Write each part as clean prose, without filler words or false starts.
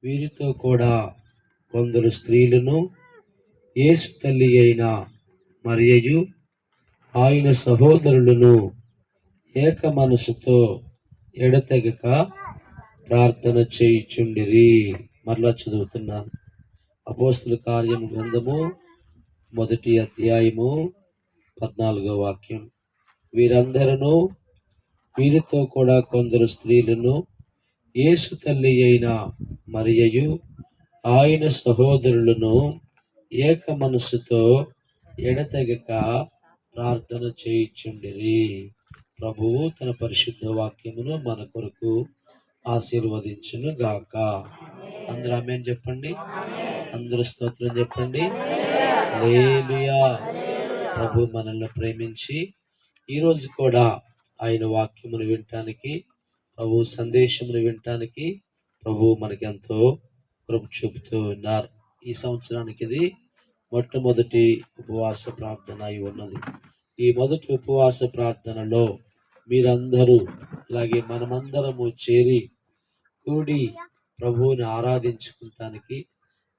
వీరితో కూడా కొందరు స్త్రీలను యేసు తల్లి అయిన మరియయు ఆయన సహోదరులను ఏక మనసుతో ఎడతెగక ప్రార్థన చేయుచుండిరి. మరలా చదువుతున్నాను. అపోస్తుల కార్యం గ్రంథము 1వ అధ్యాయము 14వ వాక్యం. వీరితో కూడా కొందరు స్త్రీలను యేసు తల్లి అయిన మరియయు ఆయన సహోదరులను ఏక మనసుతో ఎడతెగక ప్రార్థన చేయుచుండిరి. ప్రభువు తన పరిశుద్ధ వాక్యమును మన కొరకు ఆశీర్వదించును గాక. అందరూ ఆమేన్ చెప్పండి. అందరూ స్తోత్రం చెప్పండి. హల్లెలూయా. ప్రభు మనల్ని ప్రేమించి ఈరోజు కూడా ఆయన వాక్యమును వినటానికి, ప్రభు సందేశమును వినటానికి ప్రభు మనకి ఎంతో కృప చూపుతూ ఉన్నారు. ఈ సంవత్సరానికి ఇది మొట్టమొదటి ఉపవాస ప్రార్థన అయి ఉన్నది. ఈ మొదటి ఉపవాస ప్రార్థనలో మీరందరూ అలాగే మనమందరము చేరి కూడి ప్రభువుని ఆరాధించుకుంటానికి,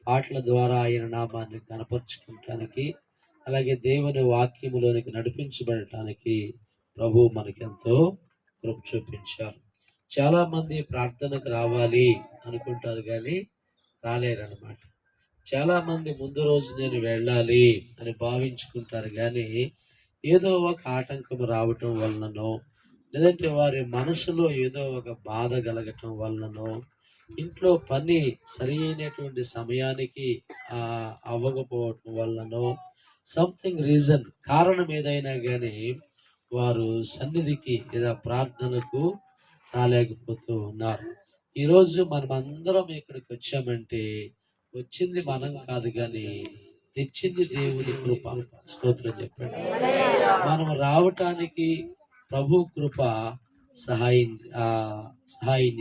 పాటల ద్వారా ఆయన నామాన్ని కనపరుచుకుంటానికి, అలాగే దేవుని వాక్యములోనికి నడిపించబడటానికి ప్రభు మనకెంతో కృప చూపించారు. చాలా మంది ప్రార్థనకు రావాలి అనుకుంటారు కానీ రాలేరన్నమాట. చాలా మంది ముందు రోజు నేను వెళ్ళాలి అని భావించుకుంటారు కానీ ఏదో ఒక ఆటంకం రావటం వలననో, లేదంటే వారి మనసులో ఏదో ఒక బాధ కలగటం వలననో, ఇంట్లో పని సరి అయినటువంటి సమయానికి అవ్వకపోవటం వలననో, సంథింగ్ రీజన్, కారణం ఏదైనా కానీ వారు సన్నిధికి లేదా ప్రార్థనకు రాలేకపోతూ ఉన్నారు. ఈరోజు మనం అందరం ఇక్కడికి వచ్చామంటే వచ్చింది మనం కాదు కానీ తెచ్చింది దేవుని కృప. స్తోత్రం చెప్పండి. మనం రావటానికి ప్రభు కృప సహాయం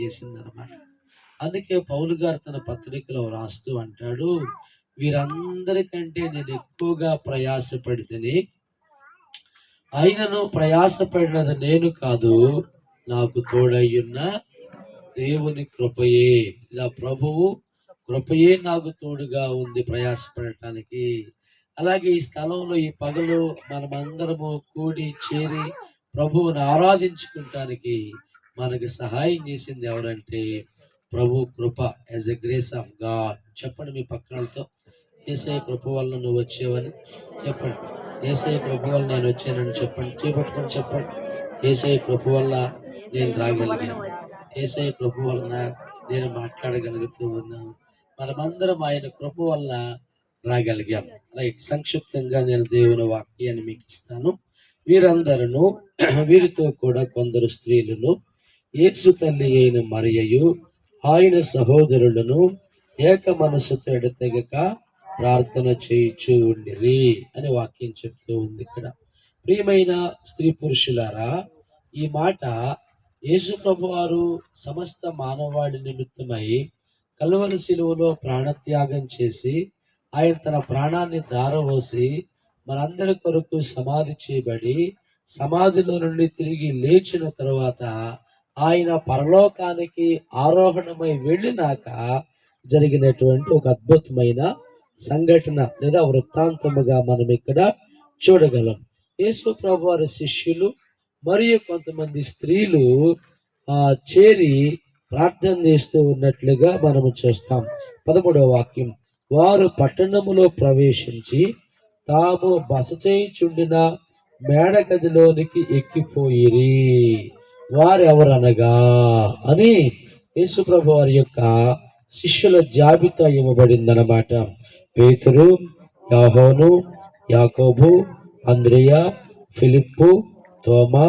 చేసింది అన్నమాట. అందుకే పౌలు గారు తన పత్రికలో రాస్తూ అంటాడు, వీరందరికంటే నేను ఎక్కువగా ప్రయాసపడితేనే, అయినను ప్రయాసపడినది నేను కాదు, నాకు తోడయ్యున్న దేవుని కృపయే. ఇలా ప్రభువు కృపయే నాకు తోడుగా ఉంది ప్రయాసపడటానికి. అలాగే ఈ స్థలంలో ఈ పగలు మనమందరము కూడి చేరి ప్రభువుని ఆరాధించుకుంటానికి మనకి సహాయం చేసింది ఎవరంటే ప్రభు కృప. As a grace of God. చెప్పండి మీ పక్కనతో, యేసయ్య కృప వల్ల నువ్వు వచ్చేవని చెప్పండి. యేసయ్య కృప వల్ల నేను వచ్చానని చెప్పండి. చేపట్టుకొని చెప్పండి, యేసయ్య కృప వల్ల నేను రాగలిగాను, యేసయ్య కృప వలన నేను మాట్లాడగలుగుతూ ఉన్నాను. మనమందరం ఆయన కృప వల్ల రాగలిగాం. రైట్. సంక్షిప్తంగా నేను దేవుని వాక్యాన్ని మీకు ఇస్తాను. వీరితో కూడా కొందరు స్త్రీలను యేసు తల్లి అయిన మరియయు ఆయన సహోదరులను ఏక మనసుతో ఎడతెగక ప్రార్థన చేయుచూ ఉండిరి అని వాక్యం చెప్తూ ఉంది. ఇక్కడ ప్రియమైన స్త్రీ పురుషులారా, ఈ మాట యేసు ప్రభు వారు సమస్త మానవాడి నిమిత్తమై కల్వరి శిలువలో ప్రాణత్యాగం చేసి ఆయన తన ప్రాణాన్ని ధారపోసి మనందరి కొరకు సమాధి చేయబడి సమాధిలో నుండి తిరిగి లేచిన తరువాత ఆయన పరలోకానికి ఆరోహణమై వెళ్ళినాక జరిగినటువంటి ఒక అద్భుతమైన సంఘటన లేదా వృత్తాంతముగా మనం ఇక్కడ చూడగలం. యేసు ప్రభు వారి శిష్యులు మరియు కొంతమంది స్త్రీలు చేరి ప్రార్థన చేస్తూ ఉన్నట్లుగా మనము చూస్తాం. 13వ వాక్యం. వారు పట్టణములో ప్రవేశించి తాము బస చేయుచుండిన మేడ గదిలోనికి ఎక్కిపోయిరి. వారెవరనగా అని యేసుప్రభు వారి యొక్క శిష్యుల జాబితా ఇవ్వబడిందన్నమాట. పేతురు, యోహాను, యాకోబు, అంద్రెయ, ఫిలిప్పు, తోమా,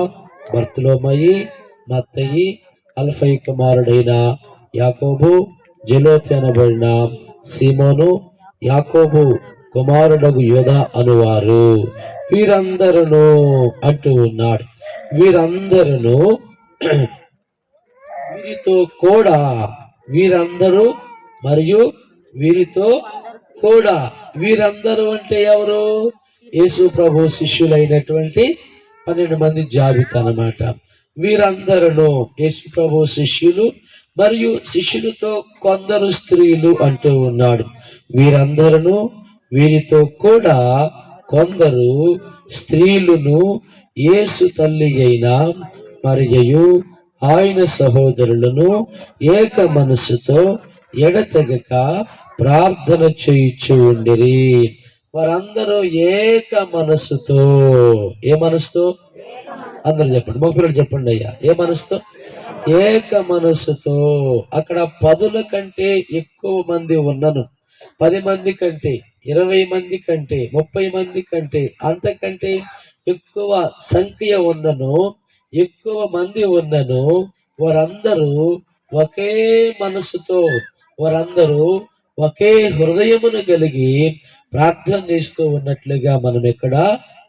బర్తలోమయి, మత్తయి, అల్ఫై కుమారుడైన యాకోబు, జెలోతి అనబడిన సీమోను, యాకోబు కుమారుడగు యోధ అనువారు. వీరందరూ అంటూ ఉన్నాడు. వీరందరూ వీరితో కూడా, వీరందరూ మరియు వీరితో కూడా. వీరందరూ అంటే ఎవరు? యేసు ప్రభు శిష్యులైనటువంటి 12 మంది జాబితా అన్నమాట. వీరందరూ యేసు ప్రభు శిష్యులు మరియు శిష్యులతో కొందరు స్త్రీలు అంటూ ఉన్నాడు. వీరందరూ వీరితో కూడా కొందరు స్త్రీలను యేసు తల్లి అయిన మరియయు ఆయన సహోదరులను ఏక మనస్సుతో ఎడతెగక ప్రార్థన చేయుచు ఉండిరి. వారందరూ ఏక మనస్సుతో, ఏ మనస్సుతో? అందరూ చెప్పండి, మొక్కులు చెప్పండి అయ్యా. ఏ మనస్సుతో? ఏక మనస్సుతో. అక్కడ 10 కంటే ఎక్కువ మంది ఉన్నను, 10 మంది కంటే, 20 మంది కంటే, 30 మంది కంటే, అంతకంటే ఎక్కువ సంఖ్య ఉన్నను, ఎక్కువ మంది ఉన్నను, వారందరూ ఒకే మనసుతో, వారందరూ ఒకే హృదయమును కలిగి ప్రార్థన చేస్తూ ఉన్నట్లుగా మనం ఇక్కడ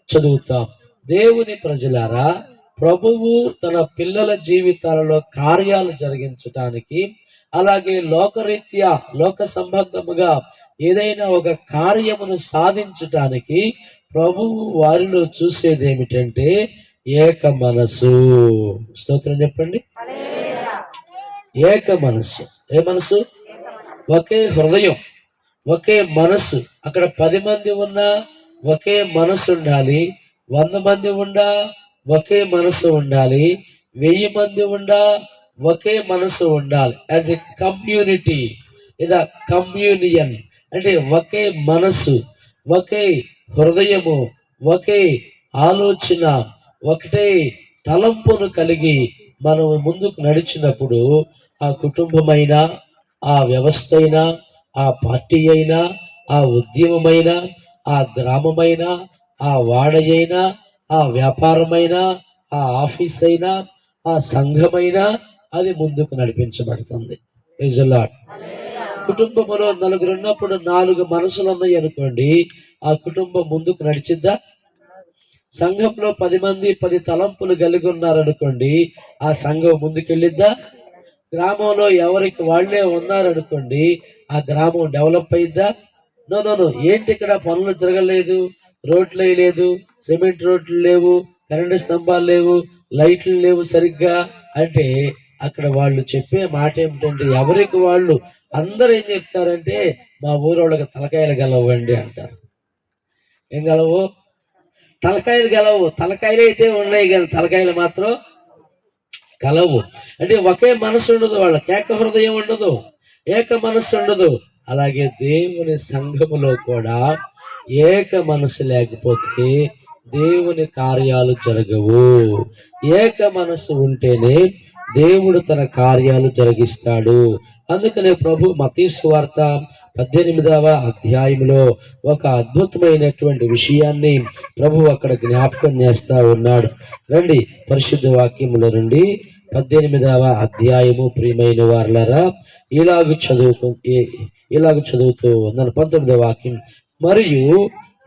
చదువుతాం. దేవుని ప్రజలారా, ప్రభువు తన పిల్లల జీవితాలలో కార్యాలు జరిగించటానికి, అలాగే లోకరీత్యా లోక సంబంధముగా ఏదైనా ఒక కార్యమును సాధించటానికి ప్రభువు వారిలో చూసేది ఏమిటంటే ఏక మనసు. స్తోత్రం చెప్పండి. ఏక మనసు. ఏ మనసు? ఒకే హృదయం, ఒకే మనసు. అక్కడ 10 మంది ఉన్నా ఒకే మనసు ఉండాలి, 100 మంది ఉండా ఒకే మనసు ఉండాలి, 1000 మంది ఉండా ఒకే మనసు ఉండాలి. యాజ్ ఎ కమ్యూనిటీ లేదా కమ్యూనియన్ అంటే ఒకే మనసు, ఒకే హృదయము, ఒకే ఆలోచన, ఒకటే తలంపును కలిగి మనం ముందుకు నడిచినప్పుడు ఆ కుటుంబమైనా, ఆ వ్యవస్థ అయినా, ఆ పార్టీ అయినా, ఆ ఉద్యమమైనా, ఆ గ్రామమైనా, ఆ వాడైనా, ఆ వ్యాపారమైనా, ఆ ఆఫీస్ అయినా, ఆ సంఘమైనా అది ముందుకు నడిపించబడుతుంది. Praise the lord. కుటుంబంలో 4 ఉన్నప్పుడు 4 మనసులు ఉన్నాయి అనుకోండి, ఆ కుటుంబం ముందుకు నడిచిద్దా? సంఘంలో 10 మంది 10 తలంపులు కలిగి ఉన్నారనుకోండి, ఆ సంఘం ముందుకెళ్ళిద్దా? గ్రామంలో ఎవరికి వాళ్లే ఉన్నారనుకోండి, ఆ గ్రామం డెవలప్ అయిద్దా? నో. ఏంటి ఇక్కడ పనులు జరగలేదు, రోడ్లు వేయలేదు, సిమెంట్ రోడ్లు లేవు, కరెంటు స్తంభాలు లేవు, లైట్లు లేవు సరిగ్గా అంటే అక్కడ వాళ్ళు చెప్పే మాట ఏమిటంటే, ఎవరికి వాళ్ళు అందరూ ఏం చెప్తారంటే మా ఊరోళ్ళకి తలకాయలు గలవండి అంటారు. ఏం గలవు? తలకాయలు గలవు. తలకాయలు అయితే ఉన్నాయి కానీ తలకాయలు మాత్రం కలవు. అంటే ఒకే మనసు ఉండదు, వాళ్ళకి ఏక హృదయం ఉండదు, ఏక మనసు ఉండదు. అలాగే దేవుని సంఘములో కూడా ఏక మనసు లేకపోతే దేవుని కార్యాలు జరగవు. ఏక మనసు ఉంటేనే దేవుడు తన కార్యాలు జరిగిస్తాడు. అందుకనే ప్రభు మత్తయి సువార్త 18వ అధ్యాయంలో ఒక అద్భుతమైనటువంటి విషయాన్ని ప్రభు అక్కడ జ్ఞాపకం చేస్తా ఉన్నాడు. రండి పరిశుద్ధ వాక్యముల నుండి 18వ అధ్యాయము. ప్రియమైన వారలారా, ఇలాగ చదువుతూ ఉన్నాను. 19వ వాక్యం. మరియు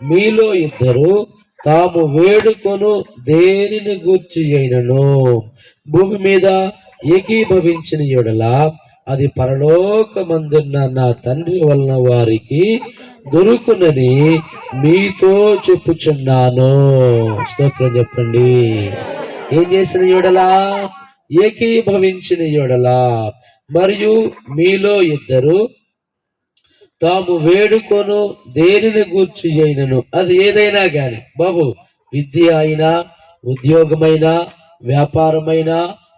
మీలో ఇద్దరు తాము వేడుకొను దేనిని గూర్చి అయినను భూమి మీద ఏకీభవించిన యెడల అది పరలోకమందున్న నా తండ్రి వలన వారికి దొరుకునని మీతో చెప్పుచున్నాను. స్తోత్రం చెప్పండి. ఏం చేసిన యెడల? ఏకీభవించిన యెడల. మరియు మీలో ఇద్దరు తాము వేడుకొను దేనిని గూర్చి అయినను, అది ఏదైనా గాని బాబు, విద్య అయినా, ఉద్యోగమైనా, వ్యాపారమైనా,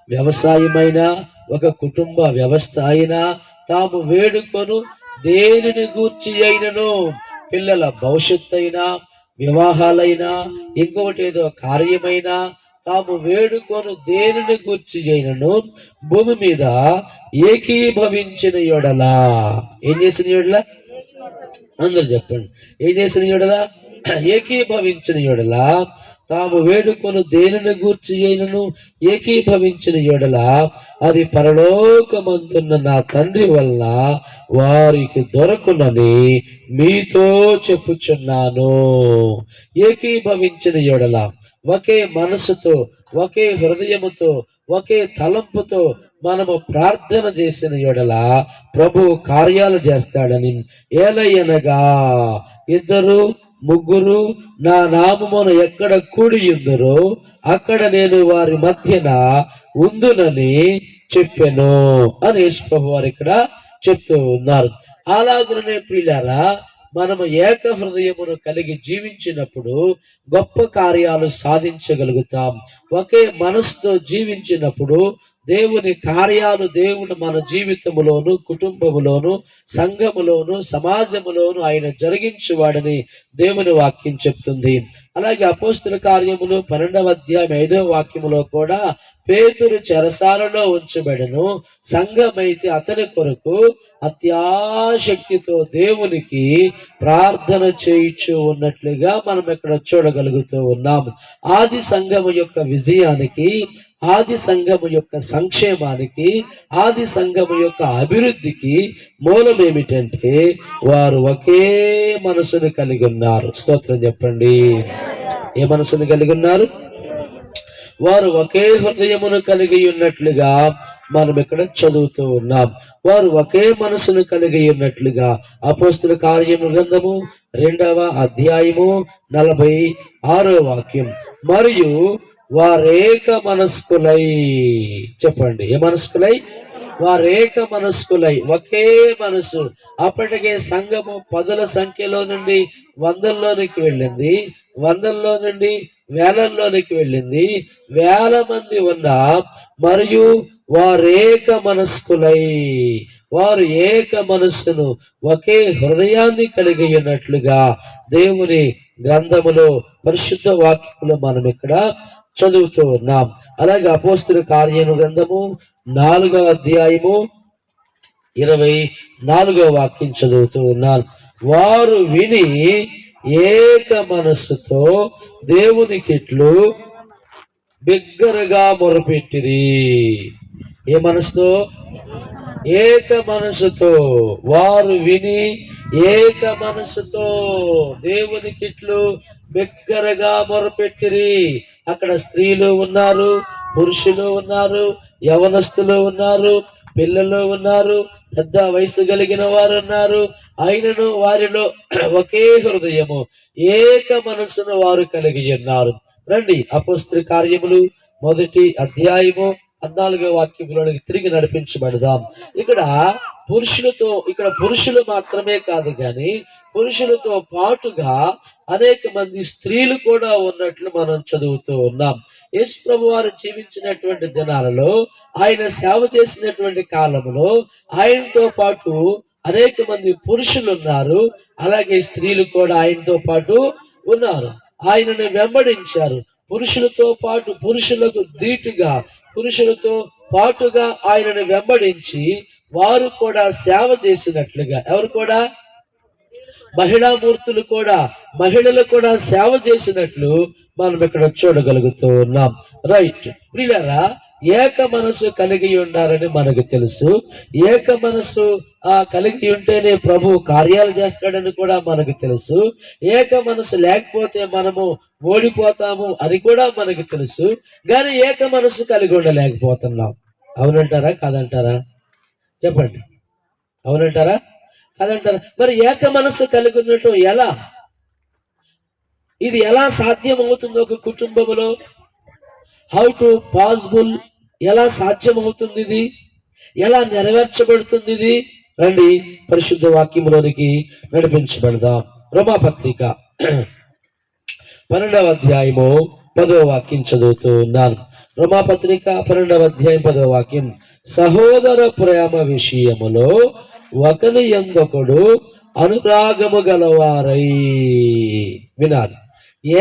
వ్యవసాయమైనా, ఒక కుటుంబ వ్యవస్థ అయినా, తాము వేడుకొను దేనిని గూర్చి అయినను, పిల్లల భవిష్యత్తు అయినా, వివాహాలైనా, ఇంకొకటి ఏదో కార్యమైనా, తాము వేడుకొను దేనిని గూర్చి అయినను భూమి మీద ఏకీభవించిన యెడల. ఏం చేసిన యెడల? అందరు చెప్పండి. ఏం చేసిన యెడల? ఏకీభవించిన యెడల, తాము వేడుకొను దేనిని గూర్చి అయినను ఏకీభవించిన యెడల అది పరలోకమందున్న నా తండ్రి వలన వారికి దొరకునని మీతో చెప్పుచున్నాను. ఏకీభవించిన యెడల, ఒకే మనసుతో, ఒకే హృదయముతో, ఒకే తలంపుతో మనము ప్రార్థన చేసిన యెడల ప్రభు కార్యాలు చేస్తాడని. ఏలయనగా ఇద్దరు ముగ్గురు నా నామమున ఎక్కడ కూడి ఉందరో అక్కడ నేను వారి మధ్యన ఉందునని చెప్పాను అని యేసు ప్రభు వారు ఇక్కడ చెప్తూ ఉన్నారు. అలాగనే ప్రియులారా, మనము ఏక హృదయమును కలిగి జీవించినప్పుడు గొప్ప కార్యాలు సాధించగలుగుతాం. ఒకే మనసుతో జీవించినప్పుడు దేవుని కార్యాలు దేవుడు మన జీవితములోను, కుటుంబములోను, సంఘములోను, సమాజములోను ఆయన జరిగించువాడని దేవుని వాక్యం చెప్తుంది. అలాగే అపోస్తుల కార్యములు 12వ అధ్యాయం 5వ వాక్యములో కూడా పేతురు చెరసాలలో ఉంచబడెను, సంఘమైతే అతని కొరకు అత్యాశక్తితో దేవునికి ప్రార్థన చేయించు ఉన్నట్లుగా మనం ఇక్కడ చూడగలుగుతూ ఉన్నాము. ఆది సంఘము యొక్క విజయానికి, ఆది సంఘము యొక్క సంక్షేమానికి, ఆది సంఘము యొక్క అభివృద్ధికి మూలం ఏమిటంటే వారు ఒకే మనసును కలిగి ఉన్నారు. స్తోత్రం చెప్పండి. ఏ మనసును కలిగి ఉన్నారు? వారు ఒకే హృదయమును కలిగి ఉన్నట్లుగా మనం ఇక్కడ చదువుతూ ఉన్నాం. వారు ఒకే మనసును కలిగి ఉన్నట్లుగా అపోస్తుల కార్యముల గ్రంథము 2వ అధ్యాయము 46వ వాక్యం. మరియు వారేక మనస్కులై, చెప్పండి, ఏ మనస్కులై? వారేక మనస్కులై, ఒకే మనసు. అప్పటికే సంఘము 10ల సంఖ్యలో నుండి 100ల్లోనికి వెళ్ళింది, 100ల్లో నుండి వేలల్లోనికి వెళ్ళింది, 1000 మంది ఉన్న మరియు వారేక మనస్కులై, వారు ఏక మనస్సును, ఒకే హృదయాన్ని కలిగి ఉన్నట్లుగా దేవుని గ్రంథములో, పరిశుద్ధ వాక్యములో మనం ఇక్కడ చదువుతూ ఉన్నాం. అలాగే అపోస్తుల కార్యము గ్రంథము 4వ అధ్యాయము 24వ వాక్యం చదువుతూ ఉన్నాను. వారు విని ఏక మనస్సుతో దేవునికిట్లు బిగ్గరగా మొరపెట్టిరి. ఏ మనసుతో? ఏక మనసుతో. వారు విని ఏక మనసుతో దేవునికిట్లు బిగ్గరగా మొరపెట్టిరి. అక్కడ స్త్రీలు ఉన్నారు, పురుషులు ఉన్నారు, యవనస్తులు ఉన్నారు, పిల్లలు ఉన్నారు, పెద్ద వయసు కలిగిన వారు ఉన్నారు. అయినను వారిలో ఒకే హృదయము, ఏక మనసును వారు కలిగి ఉన్నారు. రండి అపోస్తుల కార్యములు 1వ అధ్యాయము 14వ వాక్యంలోనికి తిరిగి నడిపించబడదాం. ఇక్కడ పురుషులు మాత్రమే కాదు కానీ పురుషులతో పాటుగా అనేక మంది స్త్రీలు కూడా ఉన్నట్లు మనం చదువుతూ ఉన్నాం. యేసు ప్రభు వారు జీవించినటువంటి దినాలలో, ఆయన సేవ చేసినటువంటి కాలంలో ఆయనతో పాటు అనేక మంది పురుషులు ఉన్నారు. అలాగే స్త్రీలు కూడా ఆయనతో పాటు ఉన్నారు. ఆయనను వెంబడించారు. పురుషులతో పాటు, పురుషులకు ధీటుగా, పురుషులతో పాటుగా ఆయనను వెంబడించి వారు కూడా సేవ చేసినట్లుగా, ఎవరు కూడా? మహిళామూర్తులు కూడా, మహిళలు కూడా సేవ చేసినట్లు మనం ఇక్కడ చూడగలుగుతూ ఉన్నాం. రైట్ ప్రియులారా, ఏక మనసు కలిగి ఉండాలని మనకు తెలుసు. ఏక మనసు కలిగి ఉంటేనే ప్రభు కార్యాలు చేస్తాడని కూడా మనకు తెలుసు. ఏక మనసు లేకపోతే మనము ఓడిపోతాము అని కూడా మనకు తెలుసు. కానీ ఏక మనసు కలిగి ఉండలేకపోతున్నాం. అవునంటారా కాదంటారా? చెప్పండి, అవునంటారా కాదంటారా? మరి ఏక మనసు కలిగి ఉండటం ఎలా? ఇది ఎలా సాధ్యం అవుతుంది ఒక కుటుంబంలో? How to possible? ఎలా సాధ్యమవుతుంది? ఇది ఎలా నెరవేర్చబడుతుంది? ఇది రండి పరిశుద్ధ వాక్యంలోనికి నడిపించబడదాం. రోమాపత్రిక 12వ అధ్యాయము 10వ వాక్యం చదువుతూ ఉన్నాను. రోమాపత్రిక 12వ అధ్యాయం 10వ వాక్యం. సహోదర ప్రేమ విషయములో ఒకని యందొకడు అనురాగము గలవారై, వినాలి,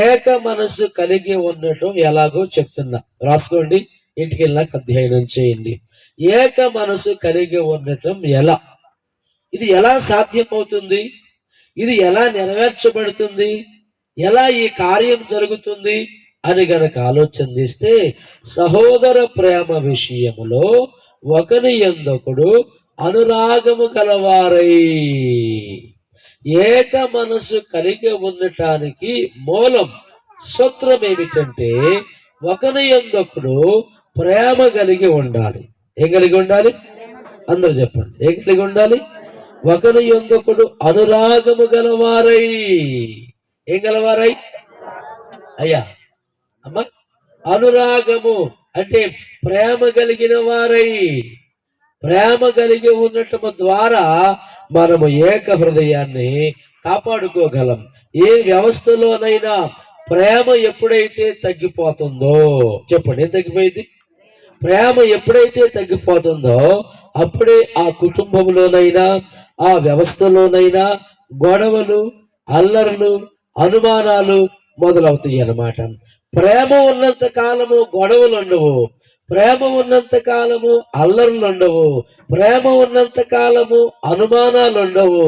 ఏక మనసు కలిగి ఉండటం ఎలాగో చెప్తున్నా, రాసుకోండి, ఇంటికి వెళ్ళినాక అధ్యయనం చేయండి. ఏక మనసు కలిగి ఉండటం ఎలా? ఇది ఎలా సాధ్యమవుతుంది? ఇది ఎలా నెరవేర్చబడుతుంది? ఎలా ఈ కార్యం జరుగుతుంది అని గనక ఆలోచన చేస్తే, సహోదర ప్రేమ విషయములో ఒకని యందొకడు అనురాగము కలవారై, ఏక మనసు కలిగి ఉండటానికి మూలం, సూత్రం ఏమిటంటే ఒకని యందొకడు ప్రేమ కలిగి ఉండాలి. ఏం కలిగి ఉండాలి? అందరూ చెప్పండి, ఏం కలిగి ఉండాలి? ఒకని యందొకడు అనురాగము గలవారై. ఏం గలవారై అయ్యా? అమ్మ, అనురాగము అంటే ప్రేమ కలిగిన వారై, ప్రేమ కలిగి ఉండటం ద్వారా మనము ఏక హృదయాన్ని కాపాడుకోగలం. ఏ వ్యవస్థలోనైనా ప్రేమ ఎప్పుడైతే తగ్గిపోతుందో, చెప్పండి ఏం తగ్గిపోయింది? ప్రేమ ఎప్పుడైతే తగ్గిపోతుందో అప్పుడే ఆ కుటుంబంలోనైనా ఆ వ్యవస్థలోనైనా గొడవలు, అల్లర్లు, అనుమానాలు మొదలవుతాయి అన్నమాట. ప్రేమ ఉన్నంత కాలము గొడవలు ఉండవు, ప్రేమ ఉన్నంత కాలము అల్లర్లు ఉండవు, ప్రేమ ఉన్నంత కాలము అనుమానాలు ఉండవు,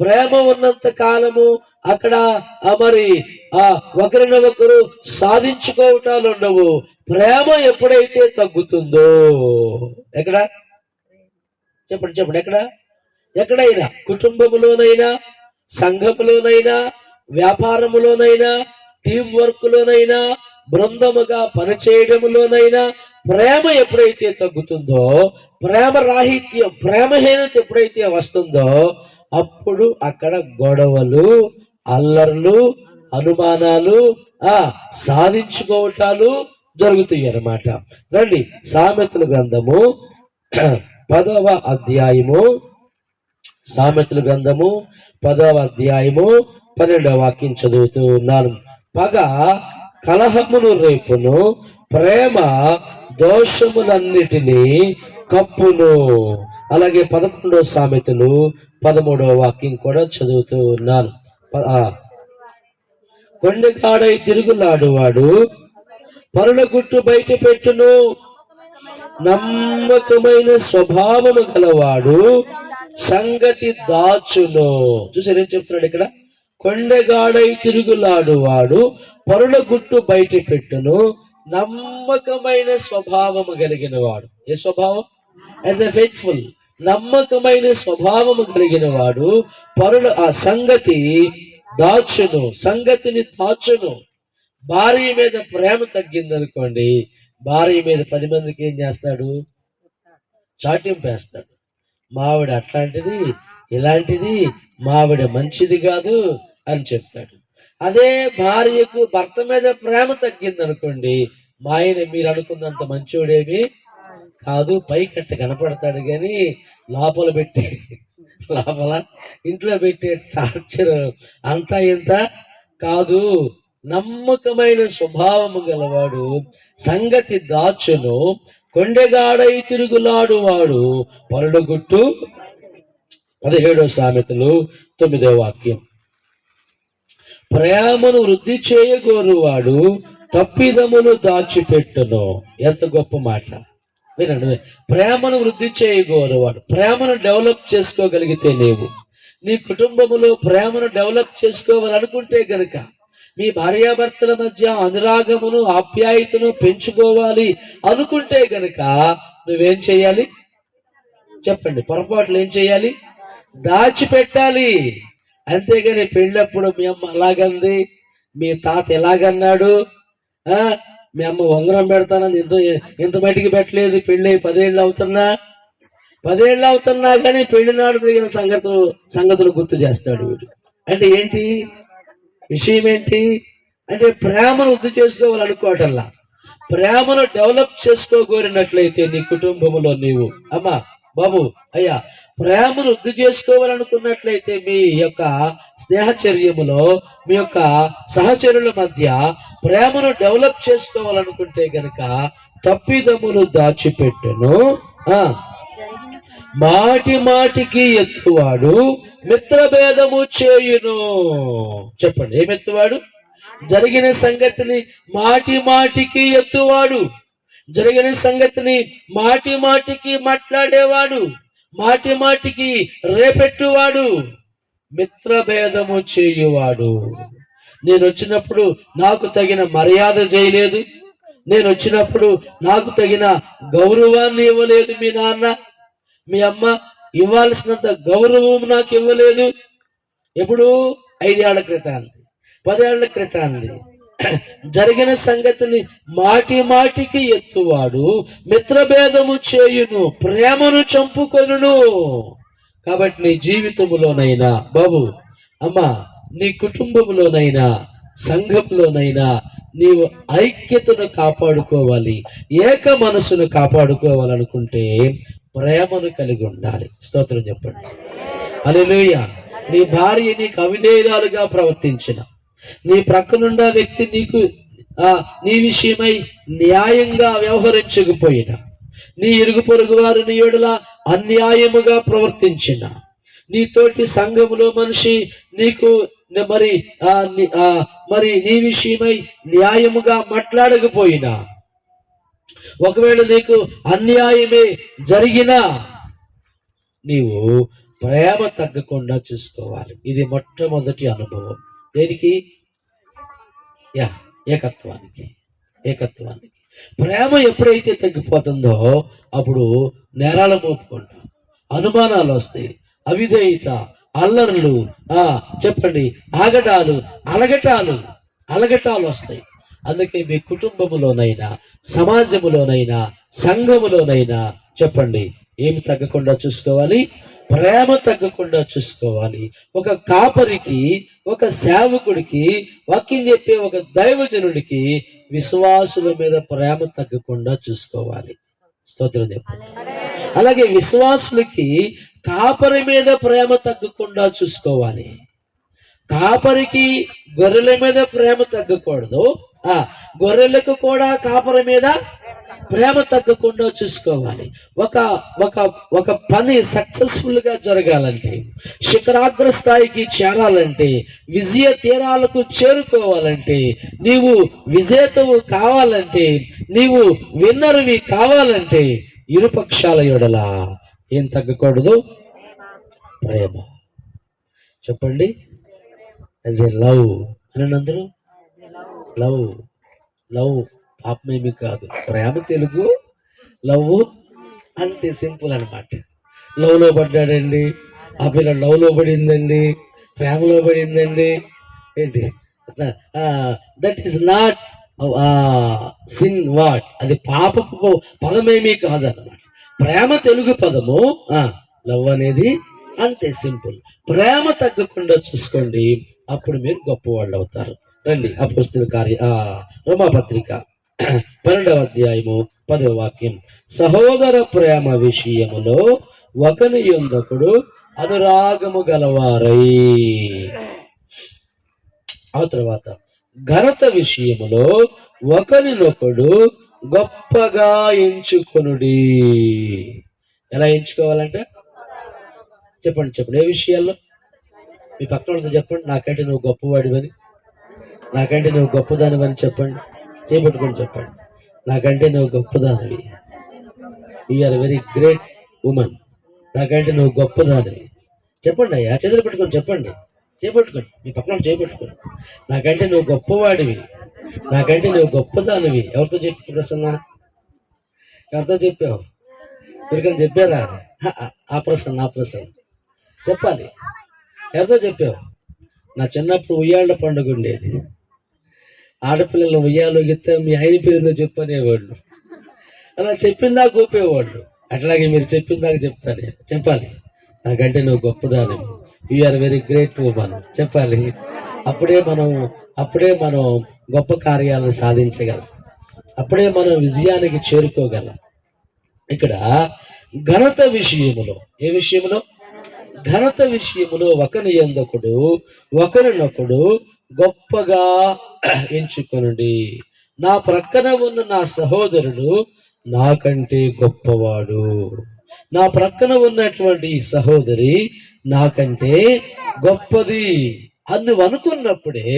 ప్రేమ ఉన్నంత కాలము అక్కడ మరి ఒకరినొకరు సాధించుకోవటాలు ఉండవు. ప్రేమ ఎప్పుడైతే తగ్గుతుందో, ఎక్కడ చెప్పండి చెప్పండి ఎక్కడైనా కుటుంబంలోనైనా, సంఘములోనైనా, వ్యాపారములోనైనా, టీం వర్క్ లోనైనా, బృందముగా పనిచేయడంలోనైనా ప్రేమ ఎప్పుడైతే తగ్గుతుందో, ప్రేమ రాహిత్యం, ప్రేమహీనత ఎప్పుడైతే వస్తుందో అప్పుడు అక్కడ గొడవలు, అల్లర్లు, అనుమానాలు, సాధించుకోవటాలు జరుగుతాయి అన్నమాట. రండి సామెతల గ్రంథము 10వ అధ్యాయము, సామెతల గ్రంథము 10వ అధ్యాయము 12వ వాక్యం చదువుతూ ఉన్నాను. పగ కలహమును రేపును, ప్రేమ దోషములన్నిటినీ కప్పును. అలాగే 11వ సామెతలు 13వ వాక్యం కూడా చదువుతూ ఉన్నాను. కొండగాడై తిరుగులాడువాడు పరుల గుట్టు బయట పెట్టును, నమ్మకమైన స్వభావము గలవాడు సంగతి దాచును. చూసారు ఏం చెప్తున్నాడు ఇక్కడ? కొండగాడై తిరుగులాడువాడు పరుల గుట్టు బయట పెట్టును, నమ్మకమైన స్వభావము కలిగిన వాడు. ఏ స్వభావం? యాజ్ ఎ ఫెయిత్ఫుల్, నమ్మకమైన స్వభావము కలిగిన వాడు పరుల సంగతి దాచును, సంగతిని దాచును. భార్య మీద ప్రేమ తగ్గిందనుకోండి, భార్య మీద 10 మందికి ఏం చేస్తాడు? చాటింపేస్తాడు. మావిడ అట్లాంటిది, ఇలాంటిది, మావిడ మంచిది కాదు అని చెప్తాడు. అదే భార్యకు భర్త మీద ప్రేమ తగ్గిందనుకోండి, మా ఆయన మీరు అనుకున్నంత మంచోడేమి కాదు, పైకట్ట కనపడతాడు కానీ లోపల ఇంట్లో పెట్టే టార్చర్ అంతా ఇంత కాదు. నమ్మకమైన స్వభావము గలవాడు సంగతి దాచును, కొండగాడై తిరుగులాడు వాడు పరులగుట్టు. 17వ సామెతలు 9వ వాక్యం. ప్రేమను వృద్ధి చేయగోరువాడు తప్పిదములు దాచిపెట్టును. ఎంత గొప్ప మాట వినండి. ప్రేమను వృద్ధి చేయగోరువాడు, ప్రేమను డెవలప్ చేసుకోగలిగితే, నీవు నీ కుటుంబములో ప్రేమను డెవలప్ చేసుకోవాలనుకుంటే గనుక, మీ భార్యాభర్తల మధ్య అనురాగమును, ఆప్యాయతను పెంచుకోవాలి అనుకుంటే గనుక నువ్వేం చేయాలి? చెప్పండి. పొరపాట్లు ఏం చేయాలి? దాచిపెట్టాలి. అంతేగాని పెళ్ళప్పుడు మీ అమ్మ అలాగంది, మీ తాత ఎలాగన్నాడు, మీ అమ్మ ఉంగరం పెడతానని ఇంత మట్టికి పెట్టలేదు, పెళ్ళి 10 ఏళ్ళు అవుతున్నా కానీ పెళ్లినాడు తిరిగిన సంగతులు గుర్తు చేస్తాడు వీడు. అంటే ఏంటి విషయం? ఏంటి అంటే ప్రేమను వృద్ధి చేసుకోవాలనుకోవటల్లా, ప్రేమను డెవలప్ చేసుకోగోరినట్లయితే నీ కుటుంబంలో నీవు, అమ్మా బాబు అయ్యా, ప్రేమను వృద్ధి చేసుకోవాలనుకున్నట్లయితే మీ యొక్క స్నేహచర్యములో, మీ యొక్క సహచరుల మధ్య ప్రేమను డెవలప్ చేసుకోవాలనుకుంటే గనక తప్పిదములు దాచిపెట్టును, మాటి మాటికి ఎత్తువాడు మిత్రభేదము చేయును. చెప్పండి, ఏమెత్తువాడు? జరిగిన సంగతిని మాటి మాటికి ఎత్తువాడు, జరిగిన సంగతిని మాటి మాటికి మాట్లాడేవాడు, మాటి మాటికి రేపెట్టువాడు మిత్రభేదము చేయువాడు. నేను వచ్చినప్పుడు నాకు తగిన మర్యాద చేయలేదు, నేను వచ్చినప్పుడు నాకు తగిన గౌరవాన్ని ఇవ్వలేదు మీ నాన్న, మీ అమ్మ ఇవ్వాల్సినంత గౌరవం నాకు ఇవ్వలేదు. ఎప్పుడు? 5 ఏళ్ల క్రితాన్ని, 10 ఏళ్ల క్రితాన్ని. జరిగిన సంగతిని మాటి మాటికి ఎత్తువాడు మిత్రభేదము చేయును, ప్రేమను చంపుకొనును. కాబట్టి నీ జీవితంలోనైనా బాబు, అమ్మా, నీ కుటుంబంలోనైనా, సంఘంలోనైనా నీవు ఐక్యతను కాపాడుకోవాలి, ఏక మనసును కాపాడుకోవాలనుకుంటే ప్రేమను కలిగి ఉండాలి. స్తోత్రం చెప్పండి. హల్లెలూయా. నీ భార్య నీకు అవిధేయురాలుగా ప్రవర్తించిన, నీ ప్రక్కనుండా వ్యక్తి నీ విషయమై న్యాయంగా వ్యవహరించకపోయినా, నీ ఇరుగు పొరుగు వారు నీ యెడల అన్యాయముగా ప్రవర్తించిన, నీ తోటి సంఘములో మనిషి నీకు మరి నీ విషయమై న్యాయముగా మాట్లాడకపోయినా, ఒకవేళ నీకు అన్యాయమే జరిగినా నీవు ప్రేమ తగ్గకుండా చూసుకోవాలి. ఇది మొట్టమొదటి అనుభవం. దేనికి? ఏకత్వానికి. ప్రేమ ఎప్పుడైతే తగ్గిపోతుందో అప్పుడు నేరాలు మోపుకుంటాం, అనుమానాలు వస్తాయి, అవిధేయత, అల్లర్లు, చెప్పండి, అలగటాలు వస్తాయి. అందుకే మీ కుటుంబములోనైనా, సమాజములోనైనా, సంఘములోనైనా చెప్పండి, ఏమి తగ్గకుండా చూసుకోవాలి? ప్రేమ తగ్గకుండా చూసుకోవాలి. ఒక కాపరికి, ఒక సేవకుడికి, వాక్యం చెప్పే ఒక దైవజనుడికి విశ్వాసుల మీద ప్రేమ తగ్గకుండా చూసుకోవాలి. స్తోత్రం చెప్పండి. అలాగే విశ్వాసులకి కాపరి మీద ప్రేమ తగ్గకుండా చూసుకోవాలి. కాపరికి గొర్రెల మీద ప్రేమ తగ్గకూడదు, గొర్రెలకు కూడా కాపరి మీద ప్రేమ తగ్గకుండా చూసుకోవాలి. ఒక పని సక్సెస్ఫుల్ గా జరగాలంటే, శిఖరాగ్ర స్థాయికి చేరాలంటే, విజయ తీరాలకు చేరుకోవాలంటే, నీవు విజేతవు కావాలంటే, నీవు విన్నర్వి కావాలంటే ఇరుపక్షాల యొడల ఏం తగ్గకూడదు? ప్రేమ. చెప్పండి. యాజ్ ఎ లవ్ అని అందరూ లవ్ పాపమేమి కాదు. ప్రేమ తెలుగు, లవ్ అంతే, సింపుల్ అనమాట. లవ్లో పడ్డాడండి, ఆ పిల్ల లవ్లో పడిందండి, ప్రేమలో పడిందండి, ఏంటి that is not sin. What? అది పాపపు పదమేమీ కాదన్నమాట. ప్రేమ తెలుగు పదము, లవ్ అనేది అంతే, సింపుల్. ప్రేమ తగ్గకుండా చూసుకోండి, అప్పుడు మీరు గొప్పవాళ్ళు అవుతారు. రండి అపోస్తలుల రోమాపత్రిక 12వ అధ్యాయము 10వ వాక్యం. సహోదర ప్రేమ విషయములో ఒకని యొందొకడు అనురాగము గలవారై, ఆ తర్వాత ఘనత విషయములో ఒకరినొకడు గొప్పగా ఎంచుకొనుడి. ఎలా ఎంచుకోవాలంటే చెప్పండి. ఏ విషయాల్లో? మీ పక్కన వాళ్ళతో చెప్పండి, నాకంటే నువ్వు గొప్పవాడివని, నాకంటే నువ్వు గొప్పదానివని చెప్పండి. చేపట్టుకొని చెప్పండి, నాకంటే నువ్వు గొప్పదానివి. You're very great women. నాకంటే నువ్వు గొప్పదానివి. చెప్పండి అయ్యా, చేతులు పెట్టుకొని చెప్పండి, చేపట్టుకోండి, మీ పక్కన చేపట్టుకోండి. నాకంటే నువ్వు గొప్పవాడివి, నాకంటే నువ్వు గొప్పదానివి. ఎవరితో చెప్పి ప్రసన్న? ఎవరితో చెప్పావు? ఎవరికైనా చెప్పారా? ఆ ప్రసన్న చెప్పాలి. ఎవరితో చెప్పావు? నా చిన్నప్పుడు ఉయ్యాళ్ళ పండుగ ఉండేది. ఆడపిల్లలు ఉయ్యాలు ఎత్తే మీ ఆయన పేరుతో చెప్పనేవాళ్ళు. అలా చెప్పిందాక ఊపేవాళ్ళు. అట్లాగే మీరు చెప్పిందాక చెప్పాలి. నాకంటే నువ్వు గొప్పదాని, యూఆర్ వెరీ గ్రేట్ ఉమెన్ చెప్పాలి. అప్పుడే మనం గొప్ప కార్యాలను సాధించగలం, అప్పుడే మనం విజయానికి చేరుకోగలం. ఇక్కడ ఘనత విషయములో, ఏ విషయములో? ఘనత విషయములో ఒకని యందొకడు ఒకరినొకడు గొప్పగా ఎంచుకొనుడి. నా ప్రక్కన ఉన్న నా సహోదరుడు నాకంటే గొప్పవాడు, నా ప్రక్కన ఉన్నటువంటి సహోదరి నాకంటే గొప్పది అని నువ్వు అనుకున్నప్పుడే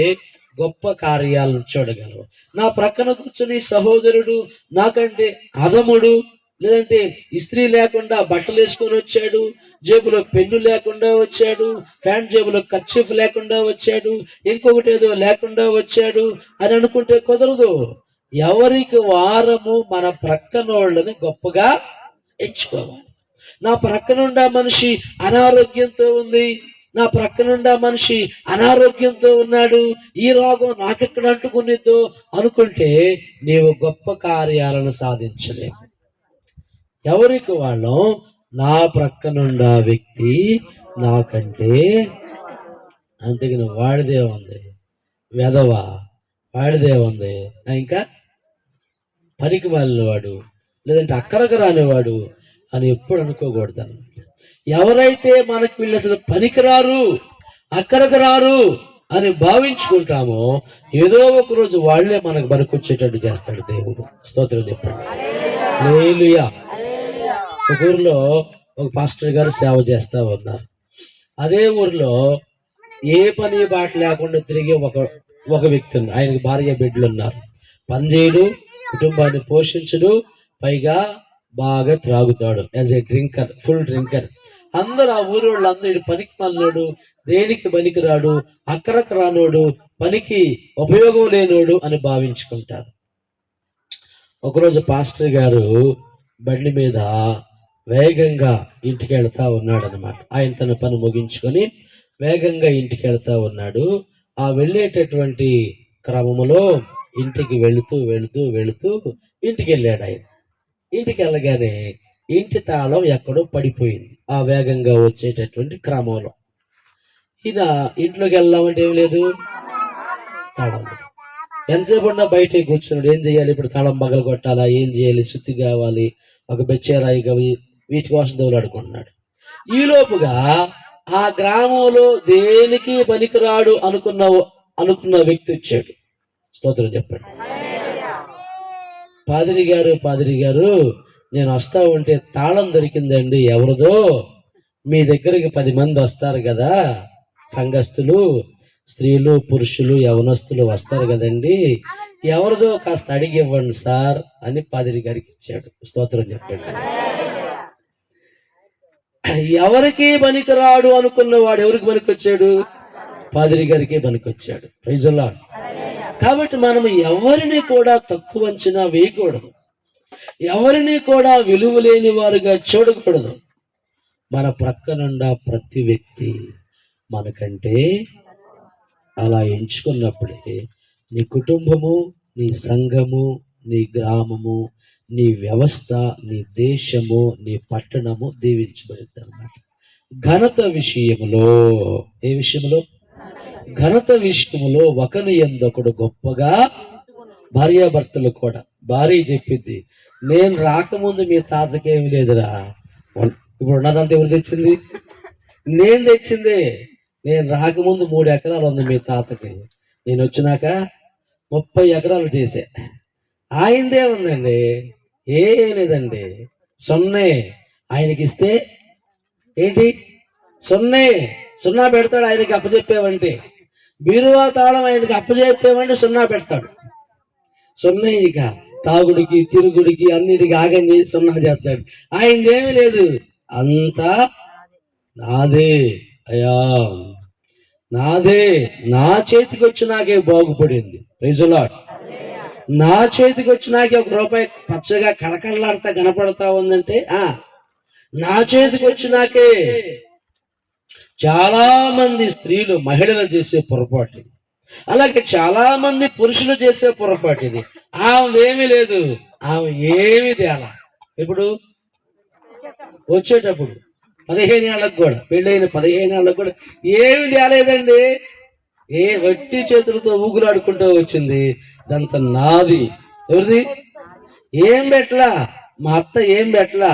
గొప్ప కార్యాలను చూడగలవు. నా ప్రక్కన కూర్చుని సహోదరుడు నాకంటే అధముడు, లేదంటే ఇస్త్రీ లేకుండా బట్టలు వేసుకొని వచ్చాడు, జేబులో పెన్ను లేకుండా వచ్చాడు, ప్యాంట్ జేబులో కర్చీఫ్ లేకుండా వచ్చాడు, ఇంకొకటి ఏదో లేకుండా వచ్చాడు అని అనుకుంటే కుదరదు. ఎవరికి వారము మన ప్రక్కనోళ్ళని గొప్పగా ఎంచుకోవాలి. నా ప్రక్కనుండా మనిషి అనారోగ్యంతో ఉంది, నా ప్రక్కనుండా మనిషి అనారోగ్యంతో ఉన్నాడు, ఈ రోగం నాకెక్కడ అంటుకునిద్దో అనుకుంటే నీవు గొప్ప కార్యాలను సాధించలేవు. ఎవరికి వాళ్ళం నా ప్రక్కనుండా వ్యక్తి నాకంటే, అంతేగాని వాడిదే ఉంది వెధవ, వాడిదే ఉంది. ఇంకా పనికి మాలినవాడు, లేదంటే అక్కరకు రానివాడు అని ఎప్పుడు అనుకోకూడదు అన్నమాట. ఎవరైతే మనకు వీళ్ళు అసలు పనికిరారు, అక్కరకు రారు అని భావించుకుంటామో ఏదో ఒక రోజు వాళ్ళే మనకు పనికొచ్చేటట్టు చేస్తాడు దేవుడు. స్తోత్రం చెప్పండి. హల్లెలూయా. ఒక ఊరిలో ఒక పాస్టర్ గారు సేవ చేస్తా ఉన్నారు. అదే ఊరిలో ఏ పని బాట లేకుండా తిరిగే ఒక వ్యక్తి ఉన్నారు. ఆయనకు భార్య బిడ్డలు ఉన్నారు. పని చేయడు, కుటుంబాన్ని పోషించడు, పైగా బాగా త్రాగుతాడు. As a drinker, full drinker. అందరూ ఆ ఊరి వాళ్ళు అందరూ పనికి మాలినోడు, దేనికి పనికి రాడు, అక్కరకు రానోడు, పనికి ఉపయోగం లేనోడు అని భావించుకుంటారు. ఒకరోజు పాస్టర్ గారు బండి మీద వేగంగా ఇంటికి వెళ్తా ఉన్నాడు అనమాట. ఆయన తన పని ముగించుకొని వేగంగా ఇంటికి వెళ్తా ఉన్నాడు. ఆ వెళ్ళేటటువంటి క్రమంలో ఇంటికి వెళుతూ వెళుతూ వెళుతూ ఇంటికి వెళ్ళాడు. ఆయన ఇంటికి వెళ్ళగానే ఇంటి తాళం ఎక్కడో పడిపోయింది ఆ వేగంగా వచ్చేటటువంటి క్రమంలో. ఈయన ఇంట్లోకి వెళ్దామంటే ఏం లేదు, తాళం. ఎంతసేపు ఉన్నా బయట కూర్చున్నాడు. ఏం చేయాలి ఇప్పుడు? తాళం పగల కొట్టాలా, ఏం చేయాలి, సుత్తి కావాలి, ఒక బెచ్చేరాయి వీటి కోసం దౌలాడుకుంటున్నాడు. ఈలోపుగా ఆ గ్రామంలో దేనికి పనికిరాడు అనుకున్న వ్యక్తి వచ్చాడు. స్తోత్రం చెప్పండి. పాదిరి గారు నేను వస్తా ఉంటే తాళం దొరికిందండి, ఎవరిదో, మీ దగ్గరికి 10 మంది వస్తారు కదా, సంఘస్థులు, స్త్రీలు, పురుషులు, యవనస్తులు వస్తారు కదండి, ఎవరిదో కాస్త అడిగి ఇవ్వండి సార్ అని పాదిరి గారికి ఇచ్చాడు. స్తోత్రం చెప్పండి. ఎవరికి పనికిరాడు అనుకున్నవాడు ఎవరికి పనికొచ్చాడు? పాదిరి గారికి పనికొచ్చాడు. Praise the lord. కాబట్టి మనం ఎవరిని కూడా తక్కువ అంచనా వేయకూడదు, ఎవరిని కూడా విలువ లేని వారుగా చూడకూడదు. మన ప్రక్కనుండా ప్రతి వ్యక్తి మనకంటే అలా ఎంచుకున్నప్పుడే నీ కుటుంబము, నీ సంఘము, నీ గ్రామము, నీ వ్యవస్థ, నీ దేశము, నీ పట్టణము దీవించబడుతుంది అన్నమాట. ఘనత విషయములో, ఏ విషయంలో? ఘనత విషయములో ఒకని యందొకడు గొప్పగా, భార్యాభర్తలు కూడా. భార్య చెప్పింది, నేను రాకముందు మీ తాతకి ఏమి లేదురా, ఇప్పుడు ఉన్నదంతా ఎవరు తెచ్చింది? నేను తెచ్చిందే. నేను రాకముందు 3 ఎకరాలు ఉంది మీ తాతకి, నేను వచ్చినాక 30 ఎకరాలు చేసే. ఆయనదే ఉందండి, ఏం లేదండి, సొన్నే. ఆయనకి ఇస్తే ఏంటి? సున్నా పెడతాడు. ఆయనకి అప్పచెప్పేవంటే బీరువా తాళం ఆయనకి అప్పచెప్పేవంటే 0 పెడతాడు. సున్నే. ఇక తాగుడికి, తిరుగుడికి, అన్నిటికి ఆగం చేసి 0 చేస్తాడు. ఆయనదేమీ లేదు, అంతా నాదే అయ్యా, నాదే. నా చేతికి వచ్చి నాకే బాగుపడింది. Praise the lord. నా చేతికి వచ్చి నాకే 1 రూపాయి పచ్చగా కడకడలాడుతా కనపడతా ఉందంటే నా చేతికి వచ్చి నాకే. చాలా మంది స్త్రీలు, మహిళలు చేసే పొరపాటు ఇది. అలాగే చాలా మంది పురుషులు చేసే పొరపాటు ఇది. ఆమె ఏమీ లేదు, ఆమె ఏమి తేలా. ఇప్పుడు వచ్చేటప్పుడు 15 ఏళ్ళకు కూడా, పెళ్ళైన 15 ఏళ్ళకు కూడా ఏమి తేలేదండి. వట్టి చేతులతో ఊగులాడుకుంటూ వచ్చింది. ఇదంతా నాది. ఎవరిది? ఏం పెట్టలా, మా అత్త ఏం పెట్టలా,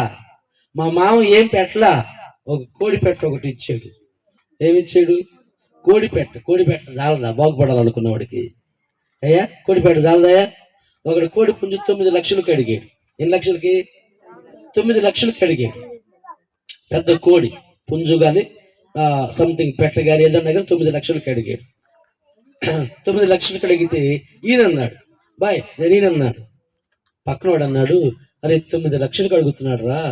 మా మామ ఏం పెట్టలా. ఒక కోడి పెట్ట ఒకటి ఇచ్చాడు. ఏమిచ్చాడు? కోడి పెట్ట చాలదా బాగుపడాలనుకున్నవాడికి? అయ్యా కోడి పెట్ట చాలదయ్యా. ఒకటి కోడి పుంజు 9 లక్షలకు అడిగాడు. ఎన్ని లక్షలకి? 9 లక్షలకు అడిగాడు. పెద్ద కోడి పుంజు కానీ సంథింగ్ పెట్ట కానీ ఏదన్నా కానీ 9 లక్షలకు అడిగాడు. 9 లక్షలకు అడిగితే ఈయనన్నాడు, బాయ్ నేను ఈయనన్నాడు. పక్కనవాడు అన్నాడు, అరే 9 లక్షలకు అడుగుతున్నాడు రా,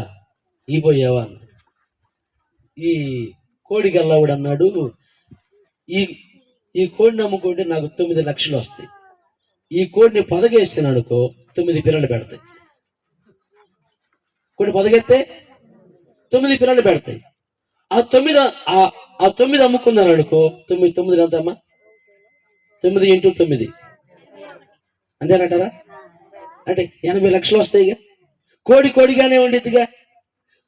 ఈపోయావా అన్నాడు. ఈ కోడి గల్లవాడు అన్నాడు, ఈ కోడిని అమ్ముకుంటే నాకు 9 లక్షలు వస్తాయి. ఈ కోడిని పొదగేస్తాను అనుకో 9 పిల్లలు పెడతాయి. కోడి పొదగెత్తే 9 పిల్లలు పెడతాయి. ఆ 9 అమ్ముకున్నాను అనుకో 9 ఎంతమ్మా? 9 × 9 అంతేనంటారా? అంటే 80 లక్షలు వస్తాయిగా. కోడిగానే ఉండిద్దిగా,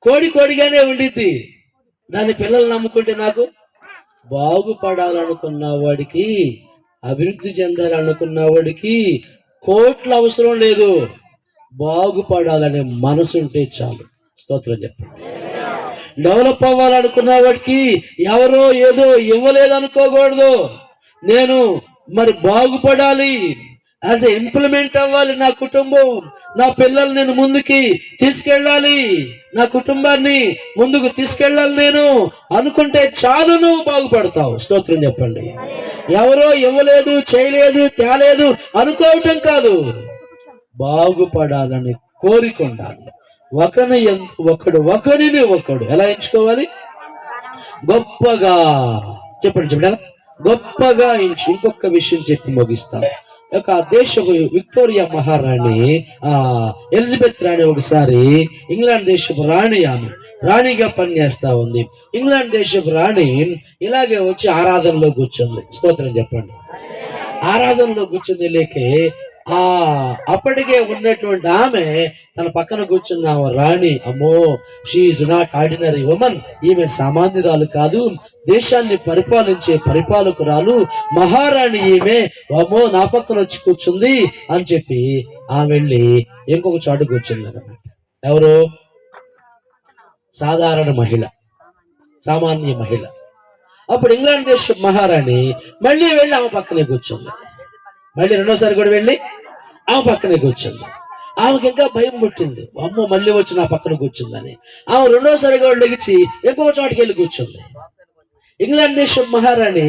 కోడిగానే ఉండిద్ది. దాని పిల్లల్ని నమ్ముకుంటే నాకు బాగుపడాలనుకున్న వాడికి అభివృద్ధి చెందాలనుకున్న వాడికి కోట్లు అవసరం లేదు, బాగుపడాలనే మనసు ఉంటే చాలు. స్తోత్రం చెప్పండి. డెవలప్ అవ్వాలనుకున్న వాడికి ఎవరో ఏదో ఇవ్వలేదు అనుకోకూడదు. నేను మరి బాగుపడాలి, యాజ్ ఇంప్లిమెంట్ అవ్వాలి, నా కుటుంబం, నా పిల్లలు నేను ముందుకి తీసుకెళ్ళాలి, నా కుటుంబాన్ని ముందుకు తీసుకెళ్ళాలి నేను అనుకుంటే చాలు, నువ్వు బాగుపడతావు. స్తోత్రం చెప్పండి. ఎవరో ఇవ్వలేదు, చేయలేదు, తేలేదు అనుకోవటం కాదు, బాగుపడాలని కోరిక ఉండాలి. ఒకరిని ఒకడు ఎలా ఎంచుకోవాలి? గొప్పగా. చెప్పండి చెప్పండి, గొప్పగా ఎంచు. ఇంకొక విషయం చెప్పి ముగిస్తాను. ఒక దేశపు విక్టోరియా మహారాణి ఎలిజబెత్ రాణి ఒకసారి ఇంగ్లాండ్ దేశపు రాణి, ఆమె రాణిగా పనిచేస్తా ఉంది. ఇంగ్లాండ్ దేశపు రాణి ఇలాగే వచ్చి ఆరాధనలో కూర్చుంది. స్తోత్రం చెప్పండి. ఆరాధనలో కూర్చుంది. లేకే అప్పటికే ఉన్నటువంటి ఆమె తన పక్కన కూర్చున్న రాణి, అమ్మో, షీఈ్ నాట్ ఆర్డినరీ ఉమెన్, ఈమె సామాన్యురాలు కాదు, దేశాన్ని పరిపాలించే పరిపాలకురాలు, మహారాణి ఈమె, అమ్మో నా పక్కన వచ్చి కూర్చుంది అని చెప్పి ఆమె వెళ్ళి ఇంకొక చోటు కూర్చుంది అన్నమాట. ఎవరు? సాధారణ మహిళ, సామాన్య మహిళ. అప్పుడు ఇంగ్లాండ్ దేశ మహారాణి మళ్ళీ వెళ్ళి ఆమె పక్కనే కూర్చుంది. మళ్ళీ రెండోసారి కూడా వెళ్ళి ఆమె పక్కనే కూర్చుంది. ఆమెకి ఇంకా భయం పుట్టింది, అమ్మో మళ్ళీ వచ్చి నా పక్కన కూర్చుందని. ఆమె రెండోసారి కూడా లెగిచి ఇంకొక చోటుకి వెళ్ళి కూర్చుంది. ఇంగ్లాండ్ దేశం మహారాణి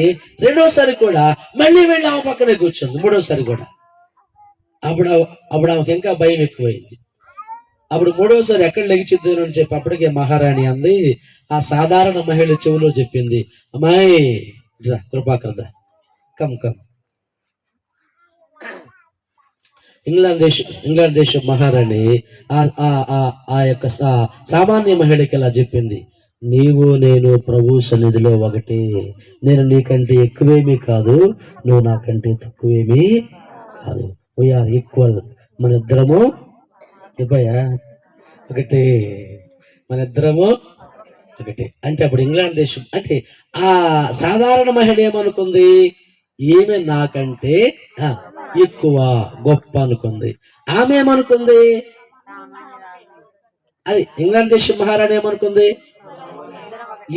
రెండోసారి కూడా మళ్ళీ వెళ్ళి ఆమె పక్కనే కూర్చుంది. మూడోసారి కూడా. అప్పుడు ఆమెకి ఇంకా భయం ఎక్కువైంది. అప్పుడు మూడోసారి ఎక్కడ లెగిచిద్దు అని చెప్పి అప్పటికే మహారాణి అంది, ఆ సాధారణ మహిళ చెవులో చెప్పింది, అమ్మాయి కృపాకర్ కమ్ కమ్. ఇంగ్లాండ్ దేశ మహారాణి ఆ యొక్క సామాన్య మహిళకి ఇలా చెప్పింది, నీవు నేను ప్రభు సన్నిధిలో ఒకటి, నేను నీకంటే ఎక్కువేమీ కాదు, నువ్వు నాకంటే తక్కువేమీ కాదు, వీఆర్ ఈక్వల్, మన ఇద్దరము ఒకటే, మన ఇద్దరము ఒకటే. అంటే అప్పుడు ఇంగ్లాండ్ దేశం అంటే ఆ సాధారణ మహిళ ఏమనుకుంది? ఈమె నాకంటే ఎక్కువ, గొప్ప అనుకుంది. ఆమె ఏమనుకుంది? అది ఇంగ్లాండ్ దేశ మహారాణి ఏమనుకుంది?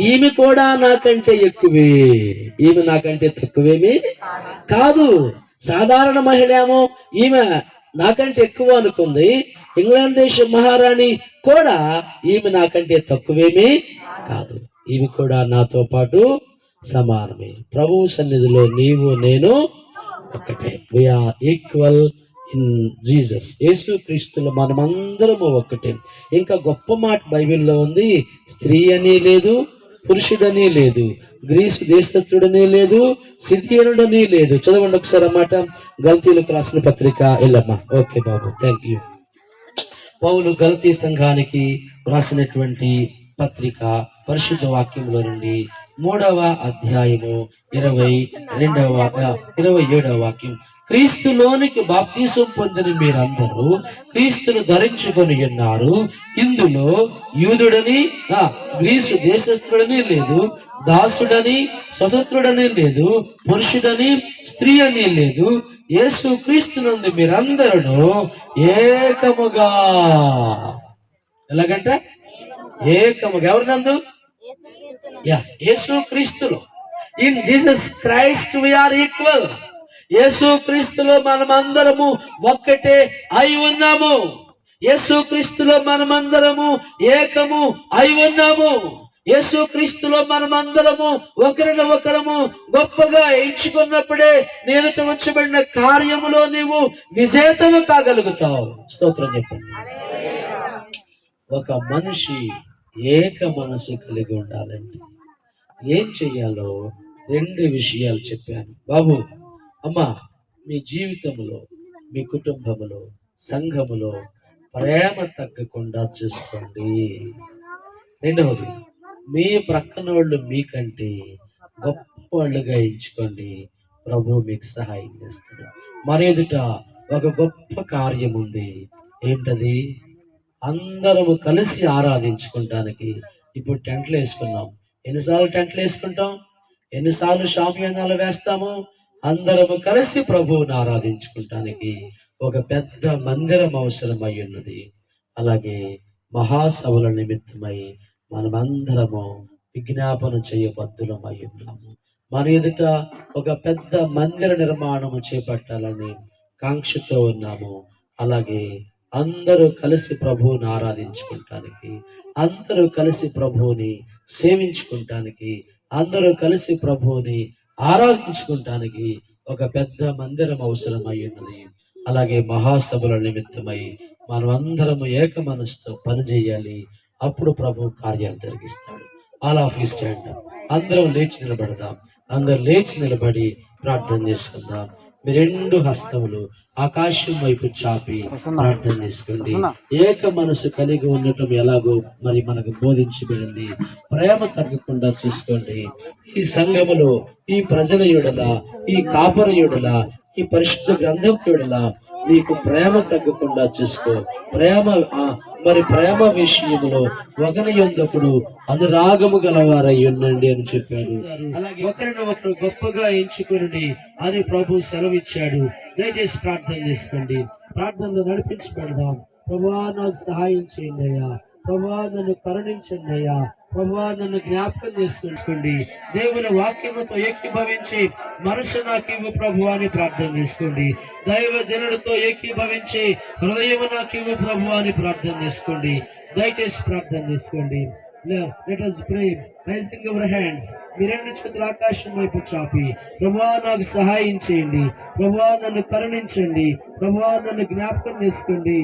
ఈమె కూడా నాకంటే ఎక్కువే, ఈమె నాకంటే తక్కువేమీ కాదు. సాధారణ మహిళ ఏమో ఈమె నాకంటే ఎక్కువ అనుకుంది. ఇంగ్లాండ్ దేశ మహారాణి కూడా ఈమె నాకంటే తక్కువేమీ కాదు, ఈమె కూడా నాతో పాటు సమానమే. ప్రభు సన్నిధిలో నీవు నేను ఒకటే. We're equal in Jesus. యేసు క్రీస్తులో మనమందరము ఒకటే. ఇంకా గొప్ప మాట బైబిల్లో ఉంది, స్త్రీ అని లేదు, పురుషుడని లేదు, గ్రీసు దేశస్థుడని లేదు, సిథియనుడని లేదు. చదవండి ఒకసారి అన్నమాట. గల్తీలకు రాసిన పత్రిక ఎల్లమ్మా. ఓకే బాబు, థ్యాంక్ యూ. పౌలు గల్తీ సంఘానికి రాసినటువంటి పత్రిక పరిశుద్ధ వాక్యంలో నుండి 3వ అధ్యాయము 27వ వాక్యం. క్రీస్తులోనికి బాప్తీసం పొందిన మీరందరూ క్రీస్తును ధరించుకొని ఉన్నారు. ఇందులో యూదుడని గ్రీసు దేశస్థుడని లేదు, దాసుడని స్వతంత్రుడని లేదు, పురుషుడని స్త్రీ అని లేదు, యేసు క్రీస్తునందు మీరందరూ ఏకముగా. ఎలాగంట? ఏకముగా. ఎవరినందు? యేసు క్రీస్తులో. In Jesus Christ we're equal. యేసు క్రీస్తులో మనమందరము ఒక్కటే అయి ఉన్నాము. యేసు క్రీస్తులో మనమందరము ఏకము అయి ఉన్నాము. యేసు క్రీస్తులో మనమందరము ఒకరినొకరము గొప్పగా ఎంచుకున్నప్పుడే నేనుతో ఉంచబడిన కార్యములో నీవు విజేతము కాగలుగుతావు. స్తోత్రం చెప్పండి. ఒక మనిషి ఏక మనసు కలిగి ఉండాలండి. ఏం చెయ్యాలో 2 విషయాలు చెప్పాను బాబు. అమ్మా, మీ జీవితంలో, మీ కుటుంబంలో, సంఘములో ప్రేమ తగ్గకుండా చూసుకోండి. 2వది, మీ ప్రక్కనోళ్ళు మీకంటే గొప్ప వాళ్ళుగా ఎంచుకోండి. ప్రభు మీకు సహాయం చేస్తాడు. మన ఎదుట ఒక గొప్ప కార్యం ఉంది. ఏంటది? అందరము కలిసి ఆరాధించుకుంటానికి ఇప్పుడు టెంట్లు వేసుకున్నాం. ఎన్నిసార్లు టెంట్లు వేసుకుంటాం? ఎన్నిసార్లు షామియానాలు వేస్తాము? అందరము కలిసి ప్రభువుని ఆరాధించుకుంటానికి ఒక పెద్ద మందిరం అవసరమై ఉన్నది. అలాగే మహాసభల నిమిత్తమై మనమందరము విజ్ఞాపన చేయబద్దులమై ఉన్నాము. మన ఎదుట ఒక పెద్ద మందిర నిర్మాణము చేపట్టాలని కాంక్షతో ఉన్నాము. అలాగే అందరూ కలిసి ప్రభువుని ఆరాధించుకుంటానికి, అందరూ కలిసి ప్రభువుని సేవించుకుంటానికి, అందరూ కలిసి ప్రభువుని ఆరాధించుకుంటానికి ఒక పెద్ద మందిరం అవసరమై ఉన్నది. అలాగే మహాసభల నిమిత్తమై మనమందరము ఏక మనసుతో పనిచేయాలి. అప్పుడు ప్రభు కార్యాలు జరిగిస్తాడు. All of you stand up. అందరం లేచి నిలబడదాం. అందరు లేచి నిలబడి ప్రార్థన చేసుకుందాం. మీ రెండు హస్తములు ఆకాశం వైపు చాపి ప్రార్థన చేసుకోండి. ఏక మనసు కలిగి ఉండటం ఎలాగో మరి మనకు బోధించబడింది. ప్రేమ తగ్గకుండా చూసుకోండి. ఈ సంఘములో ఈ ప్రజల యొడల, ఈ కాపర యొడల, ఈ పరిశుద్ధ గ్రంథం యొడల నీకు ప్రేమ తగ్గకుండా చూసుకో. ప్రేమ విషయంలో ఒకరి యొద్దకుడు అనురాగము గలవారై ఉండండి అని చెప్పాడు. అలాగే ఒకరిని ఒకరు గొప్పగా ఎంచుకుని అని ప్రభు సెలవిచ్చాడు. దయచేసి ప్రార్థన చేసుకోండి. ప్రార్థనలో నడిపించి పెడదాం. ప్రభువా నాకు సహాయం చేయండి అయ్యా, ప్రభువా నన్ను కరుణించండి అయ్యా, ప్రభువా నన్ను జ్ఞాపకం చేసుకోండి. దేవుని వాక్యముతో ఏకీభవించి మనసు నాకు ఇవ్వు ప్రభువా అని ప్రార్థన చేసుకోండి. దైవ జనుడితో ఏకీభవించి హృదయము నాకు ఇవ్వు ప్రభువా అని ప్రార్థన చేసుకోండి. దయచేసి ప్రార్థన చేసుకోండి. Let us pray, raising our hands. మీ రెండు చేతులు ఆకాశం వైపు చాపి ప్రభువా నాకు సహాయం చేయండి, ప్రభువా నన్ను కరుణించండి, ప్రభువా నన్ను జ్ఞాపకం చేసుకోండి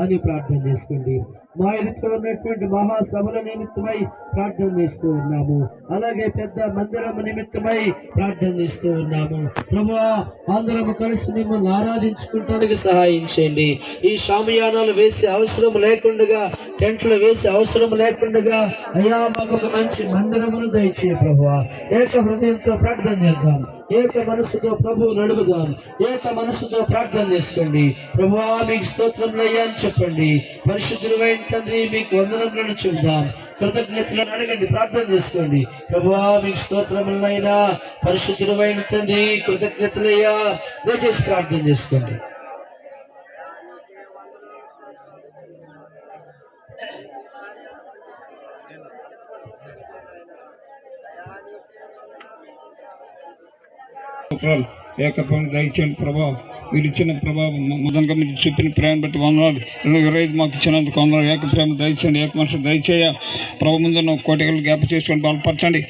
అని ప్రార్థన చేసుకోండి. మా ఎదుట ఉన్నటువంటి మహాసభల నిమిత్తమై ప్రార్థన చేస్తూ ఉన్నాము. అలాగే పెద్ద మందిరం నిమిత్తమై ప్రార్థన చేస్తూ ఉన్నాము. ప్రభువా అందరము కలిసి మిమ్మల్ని ఆరాధించుకుంటానికి సహాయం చేయండి. ఈ షామియానాలు వేసే అవసరం లేకుండా, టెంట్లు వేసే అవసరం లేకుండా అయ్యా మాకు ఒక మంచి మందిరమును దయచే ప్రభువా. ఏక హృదయంతో ప్రార్థన చేద్దాం. ఏక మనసుతో ప్రభువుని అడుగుదాం. ఏక మనసుతో ప్రార్థన చేసుకోండి. ప్రభువా మీకు స్తోత్రములయ్యా అని చెప్పండి. పరిశుద్ధుడైన తండ్రి మీకు వందనములను చూద్దాం. కృతజ్ఞతలను అడగండి, ప్రార్థన చేసుకోండి. ప్రభువా మీకు స్తోత్రములైనా, పరిశుద్ధుడైన తండ్రి కృతజ్ఞతలయ్యా. దయచేసి ప్రార్థన చేసుకోండి. ఏకత్వం దయచేయండి ప్రభా. మీరు ఇచ్చిన ప్రభావం మొదలుగా మీరు చెప్పిన ప్రేమ బట్టి వందనాలు. 25 మాకు ఇచ్చినందుకు వందనాలు. ఏక ప్రేమ దయచేయండి, ఏక మనసు దయచేయ ప్రభు. ముందు కోటికలు జ్ఞాప చేసుకొని బలపరచండి.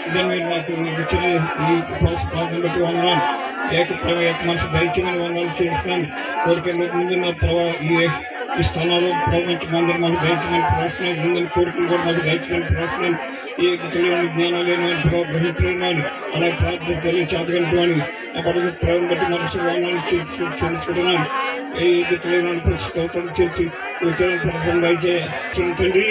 ఇదే మీరు మాకు ఇచ్చిన ఈ ప్రార్థన బట్టి వందనాలు. ఏక ప్రేమ ఏక మనసు దయచేయమని వందనాలు చేస్తున్నాను. కోరికలు ముందున్న ప్రభావ ఈ స్థానాల్లో ప్రభుత్వ మందిరం మాకు దయచేయమని ప్రార్థన. ముందు కోరికలు కూడా మాకు దయచేయమని ప్రార్థన. ఈ తెలియని జ్ఞానం లేని ప్రభావ గ్రహించలేని అలాగే ప్రార్థన తెలియచేతగలిపి ఆ పడుగు ప్రేమ బట్టి మనసు వందనాలు చేస్తున్నాను. ఈ తెలియని స్తోత్రం చేసి దయచేయ తండ్రి.